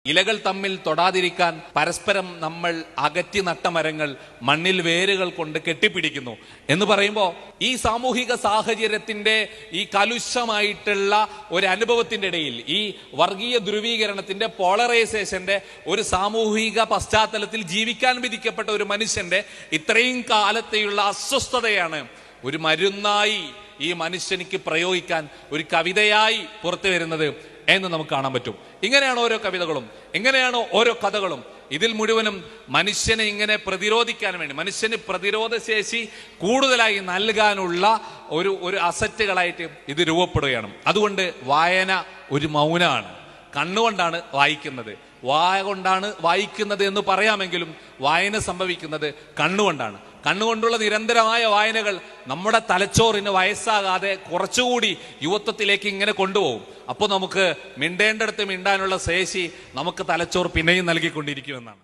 ഇലകൾ തമ്മിൽ തൊടാതിരിക്കാൻ പരസ്പരം നമ്മൾ അകറ്റി നട്ട മരങ്ങൾ മണ്ണിൽ വേരുകൾ കൊണ്ട് കെട്ടിപ്പിടിക്കുന്നു എന്ന് പറയുമ്പോൾ ഈ സാമൂഹിക സാഹചര്യത്തിന്റെ ഈ കലുഷമായിട്ടുള്ള ഒരു അനുഭവത്തിന്റെ ഇടയിൽ ഈ വർഗീയ ധ്രുവീകരണത്തിന്റെ പോളറൈസേഷന്റെ ഒരു സാമൂഹിക പശ്ചാത്തലത്തിൽ ജീവിക്കാൻ വിധിക്കപ്പെട്ട ഒരു മനുഷ്യന്റെ ഇത്രയും കാലത്തെയുള്ള അസ്വസ്ഥതയാണ് ഒരു മരുന്നായി ഈ മനുഷ്യനിക്ക് പ്രയോഗിക്കാൻ ഒരു കവിതയായി പുറത്തു വരുന്നത് എന്ന് നമുക്ക് കാണാൻ പറ്റും. ഇങ്ങനെയാണ് ഓരോ കവിതകളും, എങ്ങനെയാണോ ഓരോ കഥകളും. ഇതിൽ മുഴുവനും മനുഷ്യനെ ഇങ്ങനെ പ്രതിരോധിക്കാൻ വേണ്ടി, മനുഷ്യന് പ്രതിരോധ ശേഷി കൂടുതലായി നൽകാനുള്ള ഒരു അസറ്റുകളായിട്ട് ഇത് രൂപപ്പെടുകയാണ്. അതുകൊണ്ട് വായന ഒരു മൗനമാണ്. കണ്ണുകൊണ്ടാണ് വായിക്കുന്നത്, വായ കൊണ്ടാണ് വായിക്കുന്നത് എന്ന് പറയാമെങ്കിലും വായന സംഭവിക്കുന്നത് കണ്ണുകൊണ്ടാണ്. കണ്ണുകൊണ്ടുള്ള നിരന്തരമായ വായനകൾ നമ്മുടെ തലച്ചോറിന് വയസ്സാകാതെ കുറച്ചുകൂടി യുവത്വത്തിലേക്ക് ഇങ്ങനെ കൊണ്ടുപോകും. അപ്പോൾ നമുക്ക് മിണ്ടേണ്ടടുത്ത് മിണ്ടാനുള്ള ശേഷി നമുക്ക് തലച്ചോർ പിന്നെയും നൽകിക്കൊണ്ടിരിക്കുമെന്നാണ്.